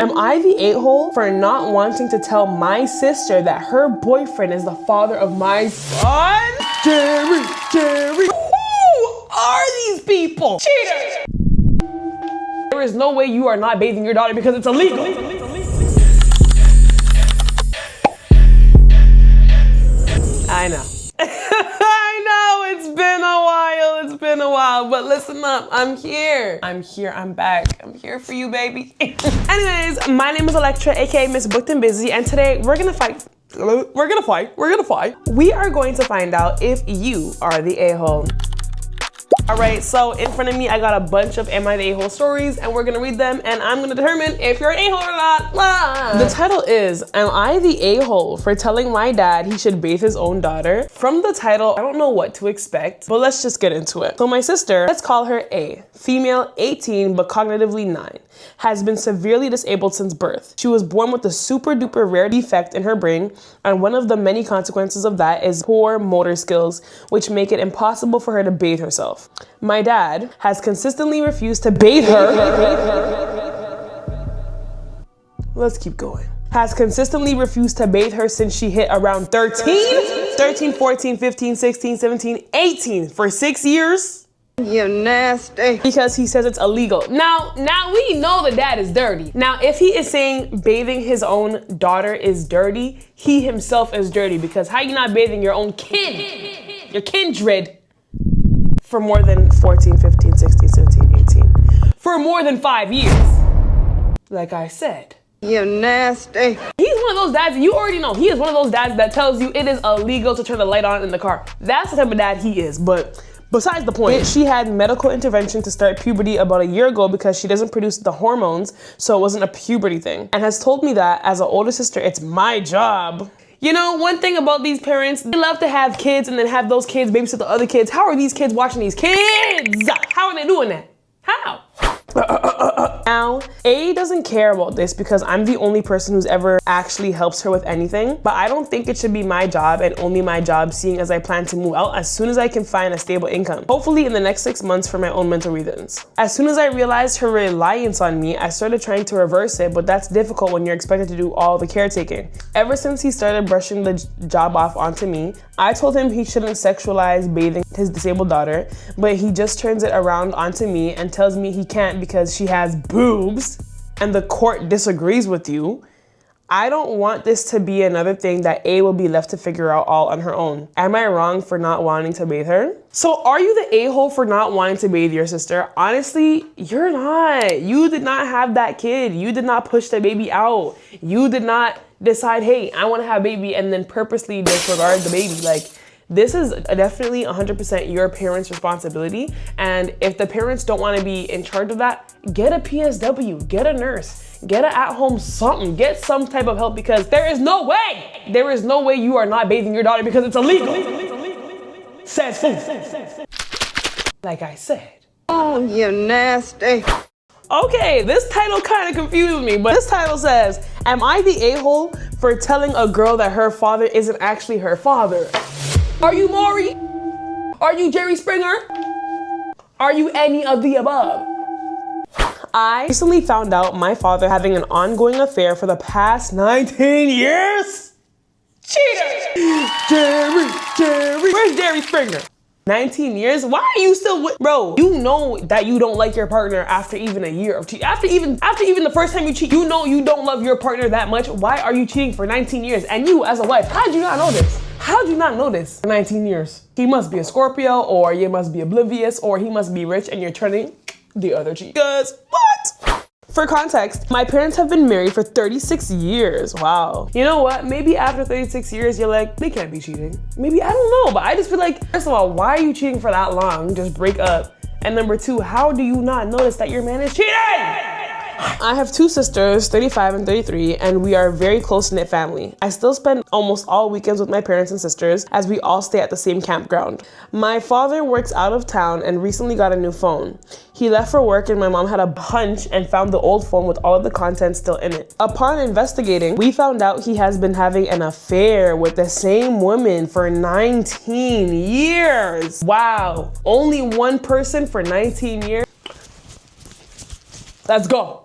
Am I the a-hole for not wanting to tell my sister that her boyfriend is the father of my son? Jerry. Who are these people? Cheaters! There is no way you are not bathing your daughter because it's illegal. I know. I know, it's been a while, but listen up, I'm here, I'm back, I'm here for you, baby. Anyways, my name is Electra, aka Miss Booked and Busy, and today we're gonna fight. We are going to find out if you are the a-hole. All right, so in front of me, I got a bunch of Am I the A-hole stories, and we're gonna read them, and I'm gonna determine if you're an a-hole or not. Blah. The title is, Am I the a-hole for telling my dad he should bathe his own daughter? From the title, I don't know what to expect, but let's just get into it. So my sister, let's call her A, female, 18, but cognitively 9, has been severely disabled since birth. She was born with a super duper rare defect in her brain, and one of the many consequences of that is poor motor skills, which make it impossible for her to bathe herself. My dad has consistently refused to bathe her. Let's keep going. Has consistently refused to bathe her since she hit around 13, 14, 15, 16, 17, 18 for 6 years. You nasty. Because he says it's illegal. Now we know the dad is dirty. Now, if he is saying bathing his own daughter is dirty, he himself is dirty, because how you not bathing your own kid, your kindred, for more than 14, 15, 16, 17, 18, for more than 5 years? Like I said. You nasty. He's one of those dads, you already know, he is one of those dads that tells you it is illegal to turn the light on in the car. That's the type of dad he is, but besides the point, she had medical intervention to start puberty about a year ago because she doesn't produce the hormones, so it wasn't a puberty thing, and has told me that as an older sister, it's my job. You know, one thing about these parents, they love to have kids and then have those kids babysit the other kids. How are these kids watching these kids? How are they doing that? How? Now, A doesn't care about this because I'm the only person who's ever actually helps her with anything, but I don't think it should be my job and only my job, seeing as I plan to move out as soon as I can find a stable income, hopefully in the next 6 months for my own mental reasons. As soon as I realized her reliance on me, I started trying to reverse it, but that's difficult when you're expected to do all the caretaking. Ever since he started brushing the job off onto me, I told him he shouldn't sexualize bathing his disabled daughter, but he just turns it around onto me and tells me he can't because she has boobs and the court disagrees with you. I don't want this to be another thing that A will be left to figure out all on her own. Am I wrong for not wanting to bathe her? So are you the a-hole for not wanting to bathe your sister? Honestly, you're not. You did not have that kid. You did not push the baby out. You did not decide, hey, I want to have a baby, and then purposely disregard the baby. Like, this is definitely 100% your parents' responsibility. And if the parents don't want to be in charge of that, get a PSW, get a nurse, get an at-home something, get some type of help, because there is no way you are not bathing your daughter because it's illegal. Says who? Like I said. Oh, you nasty. Okay, this title kind of confused me, but this title says, Am I the a-hole for telling a girl that her father isn't actually her father? Are you Maury? Are you Jerry Springer? Are you any of the above? I recently found out my father having an ongoing affair for the past 19 years. Cheater! Jerry. Where's Jerry Springer? 19 years? Why are you still with, bro? You know that you don't like your partner after even a year of cheating. After even the first time you cheat, you know you don't love your partner that much. Why are you cheating for 19 years? And you as a wife, how did you not know this? How did you not know this for 19 years? He must be a Scorpio, or you must be oblivious, or he must be rich and you're turning the other cheek. Because what? For context, my parents have been married for 36 years. Wow. You know what? Maybe after 36 years, you're like, they can't be cheating. Maybe, I don't know, but I just feel like, first of all, why are you cheating for that long? Just break up. And number two, how do you not notice that your man is cheating? I have two sisters, 35 and 33, and we are a very close-knit family. I still spend almost all weekends with my parents and sisters, as we all stay at the same campground. My father works out of town and recently got a new phone. He left for work and my mom had a hunch and found the old phone with all of the content still in it. Upon investigating, we found out he has been having an affair with the same woman for 19 years. Wow, only one person for 19 years? Let's go.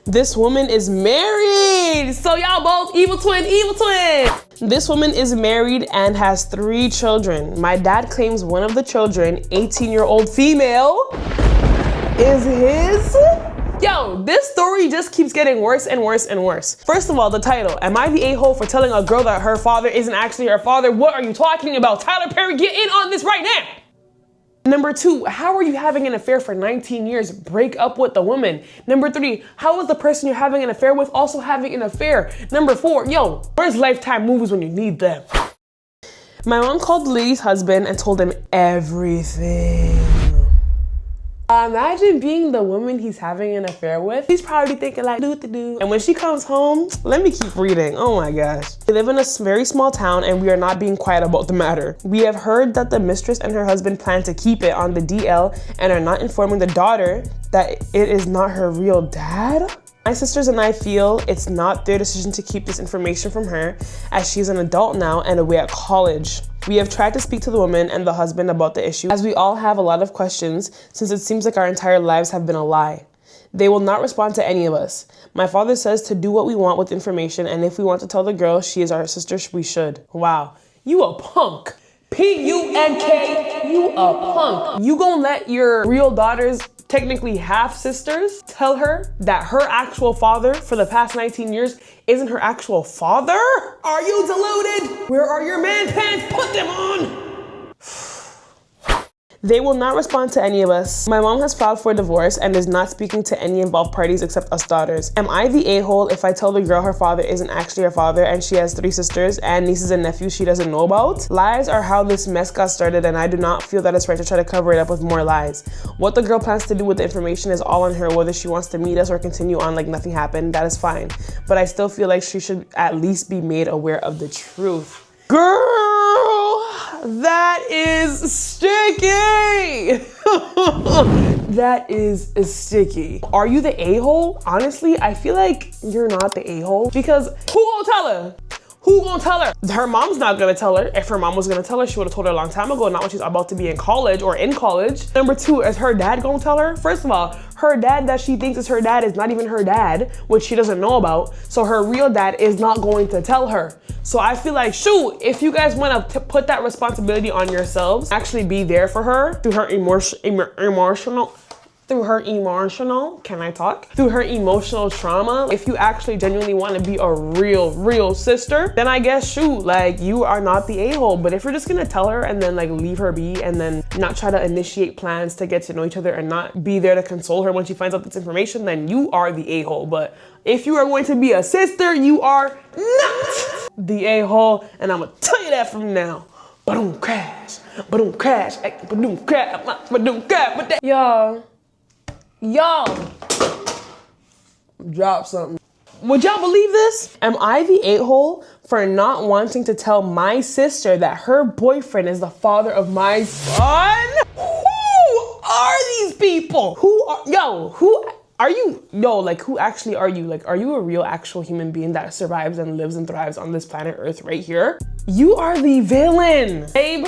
This woman is married. So y'all both evil twin, evil twin. This woman is married and has 3 children. My dad claims one of the children, 18-year-old female, is his. Yo, this story just keeps getting worse and worse and worse. First of all, the title. Am I the a-hole for telling a girl that her father isn't actually her father? What are you talking about? Tyler Perry, get in on this right now. Number 2, how are you having an affair for 19 years? Break up with the woman. Number 3, how is the person you're having an affair with also having an affair? Number 4, yo, where's Lifetime movies when you need them? My mom called the lady's husband and told him everything. Imagine being the woman he's having an affair with. He's probably thinking like, do. And when she comes home, let me keep reading. Oh my gosh. We live in a very small town and we are not being quiet about the matter. We have heard that the mistress and her husband plan to keep it on the DL and are not informing the daughter that it is not her real dad. My sisters and I feel it's not their decision to keep this information from her, as she's an adult now and away at college. We have tried to speak to the woman and the husband about the issue, as we all have a lot of questions since it seems like our entire lives have been a lie. They will not respond to any of us. My father says to do what we want with information, and if we want to tell the girl she is our sister, we should. Wow, you a punk. P-U-N-K, you a punk. You gonna let your real daughters, technically half-sisters, tell her that her actual father for the past 19 years isn't her actual father? Are you deluded? Where are your man pants? Put them on! They will not respond to any of us. My mom has filed for divorce and is not speaking to any involved parties except us daughters. Am I the a-hole if I tell the girl her father isn't actually her father and she has 3 sisters and nieces and nephews she doesn't know about? Lies are how this mess got started, and I do not feel that it's right to try to cover it up with more lies. What the girl plans to do with the information is all on her. Whether she wants to meet us or continue on like nothing happened, that is fine. But I still feel like she should at least be made aware of the truth. Girl, that is sticky. That is sticky. Are you the a-hole? Honestly, I feel like you're not the a-hole, because who gonna tell her? Who gonna tell her? Her mom's not gonna tell her. If her mom was gonna tell her, she would have told her a long time ago, not when she's about to be in college or in college. Number 2, is her dad gonna tell her? First of all, her dad that she thinks is her dad is not even her dad, which she doesn't know about. So her real dad is not going to tell her. So I feel like, shoot, if you guys wanna put that responsibility on yourselves, actually be there for her through her emotional trauma. If you actually genuinely want to be a real sister, then I guess, shoot, like, you are not the a-hole. But if you're just gonna tell her and then like leave her be and then not try to initiate plans to get to know each other and not be there to console her when she finds out this information, then you are the a-hole. But if you are going to be a sister, you are not the a-hole, and I'm gonna tell you that from now. Ba-doom crash, ba-doom crash, ba-doom crash, ba-doom crash. Y'all, drop something. Would y'all believe this? Am I the a-hole for not wanting to tell my sister that her boyfriend is the father of my son? Who are these people? Who actually are you? Like, are you a real actual human being that survives and lives and thrives on this planet Earth right here? You are the villain, babe.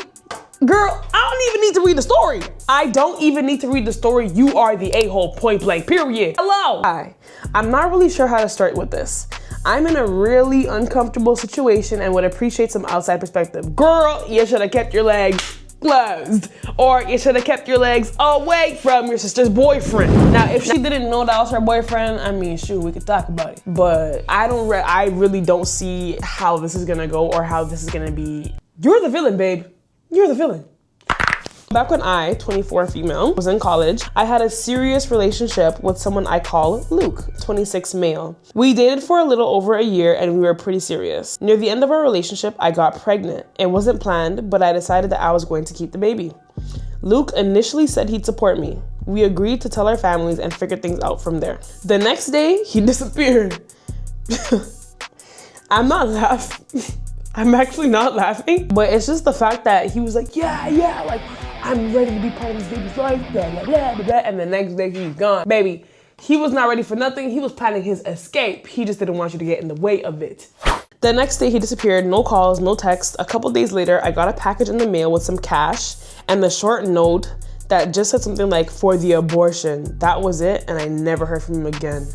Girl, I don't even need to read the story. I don't even need to read the story. You are the a-hole, point blank, period. Hello. Hi. I'm not really sure how to start with this. I'm in a really uncomfortable situation and would appreciate some outside perspective. Girl, you should have kept your legs closed, or you should have kept your legs away from your sister's boyfriend. Now, if she didn't know that was her boyfriend, I mean, shoot, we could talk about it. But I really don't see how this is gonna go or how this is gonna be. You're the villain, babe. You're the villain. Back when I, 24 female, was in college, I had a serious relationship with someone I call Luke, 26 male. We dated for a little over a year and we were pretty serious. Near the end of our relationship, I got pregnant. It wasn't planned, but I decided that I was going to keep the baby. Luke initially said he'd support me. We agreed to tell our families and figure things out from there. The next day, he disappeared. I'm not laughing. I'm actually not laughing, but it's just the fact that he was like, yeah, like, I'm ready to be part of this baby's life, blah, blah, blah, blah, blah. And the next day he's gone. Baby, he was not ready for nothing. He was planning his escape. He just didn't want you to get in the way of it. The next day he disappeared, no calls, no texts. A couple days later, I got a package in the mail with some cash and a short note that just said something like, for the abortion. That was it, and I never heard from him again.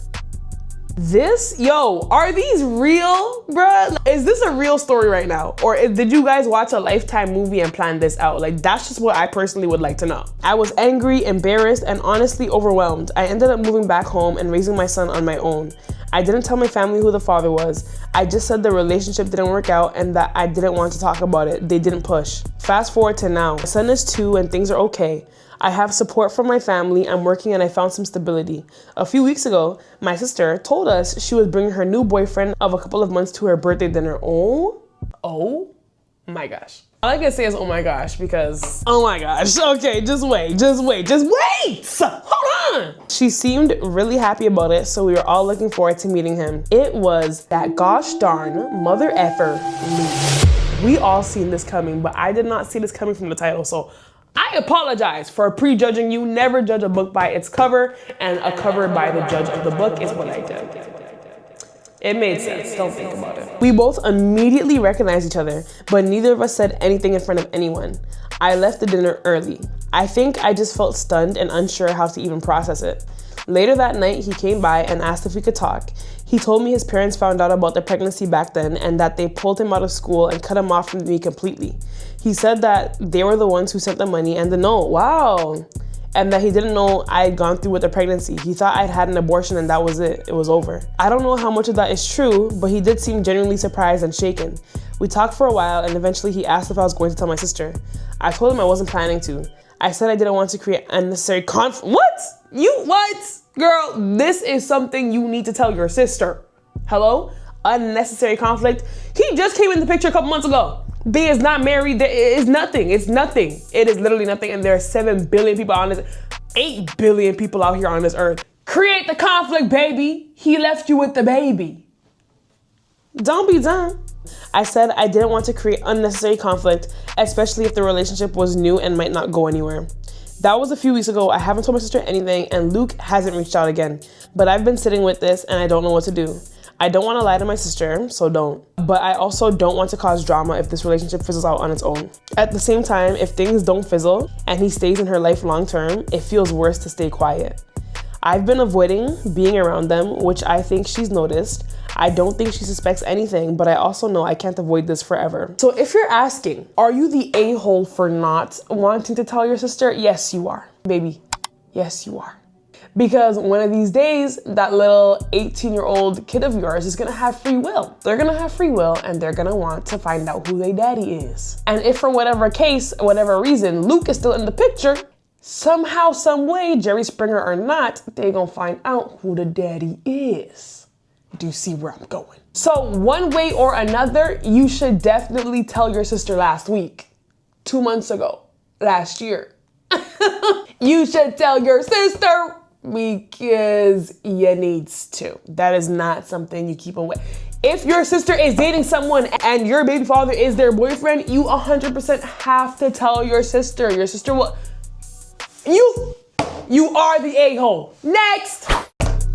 Are these real, bruh? Is this a real story right now? Or did you guys watch a Lifetime movie and plan this out? Like, that's just what I personally would like to know. I was angry, embarrassed, and honestly overwhelmed. I ended up moving back home and raising my son on my own. I didn't tell my family who the father was. I just said the relationship didn't work out and that I didn't want to talk about it. They didn't push. Fast forward to now. My son is 2 and things are okay. I have support from my family, I'm working and I found some stability. A few weeks ago, my sister told us she was bringing her new boyfriend of a couple of months to her birthday dinner. Oh my gosh. All I can say is oh my gosh because, oh my gosh. Okay, just wait. Hold on. She seemed really happy about it, so we were all looking forward to meeting him. It was that gosh darn mother effer Luke. We all seen this coming, but I did not see this coming from the title, so I apologize for prejudging you. Never judge a book by its cover, and a cover by the judge of the book is what I did. It made sense, don't think about it. We both immediately recognized each other, but neither of us said anything in front of anyone. I left the dinner early. I think I just felt stunned and unsure how to even process it. Later that night, he came by and asked if we could talk. He told me his parents found out about the pregnancy back then and that they pulled him out of school and cut him off from me completely. He said that they were the ones who sent the money and the note. Wow. And that he didn't know I had gone through with the pregnancy. He thought I'd had an abortion and that was it. It was over. I don't know how much of that is true, but he did seem genuinely surprised and shaken. We talked for a while and eventually he asked if I was going to tell my sister. I told him I wasn't planning to. I said I didn't want to create unnecessary conflict. What? Girl, this is something you need to tell your sister. Hello? Unnecessary conflict. He just came in the picture a couple months ago. They is not married. There is nothing. It's nothing. It is literally nothing. And there are 7 billion people on this, 8 billion people out here on this earth. Create the conflict, baby. He left you with the baby. Don't be dumb. I said I didn't want to create unnecessary conflict, especially if the relationship was new and might not go anywhere. That was a few weeks ago. I haven't told my sister anything and Luke hasn't reached out again. But I've been sitting with this and I don't know what to do. I don't want to lie to my sister, so don't. But I also don't want to cause drama if this relationship fizzles out on its own. At the same time, if things don't fizzle and he stays in her life long term, it feels worse to stay quiet. I've been avoiding being around them, which I think she's noticed. I don't think she suspects anything, but I also know I can't avoid this forever. So if you're asking, are you the a-hole for not wanting to tell your sister? Yes, you are, baby. Yes, you are. Because one of these days, that little 18-year-old kid of yours is gonna have free will. They're gonna have free will and they're gonna want to find out who their daddy is. And if for whatever case, whatever reason, Luke is still in the picture, somehow, some way, Jerry Springer or not, they're gonna find out who the daddy is. Do you see where I'm going? So one way or another, you should definitely tell your sister last week, 2 months ago, last year. You should tell your sister because you needs to. That is not something you keep away. If your sister is dating someone and your baby father is their boyfriend, you 100% have to tell your sister. Your sister will, you are the a-hole. Next.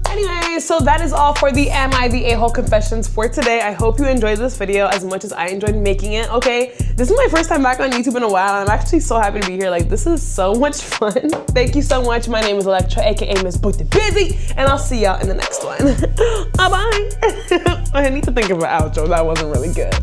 Anyway, so that is all for the Am I the A-hole confessions for today. I hope you enjoyed this video as much as I enjoyed making it, okay? This is my first time back on YouTube in a while. I'm actually so happy to be here. Like, this is so much fun. Thank you so much. My name is Electra, aka Miss Booked and Busy, and I'll see y'all in the next one. Bye-bye. I need to think of an outro. That wasn't really good.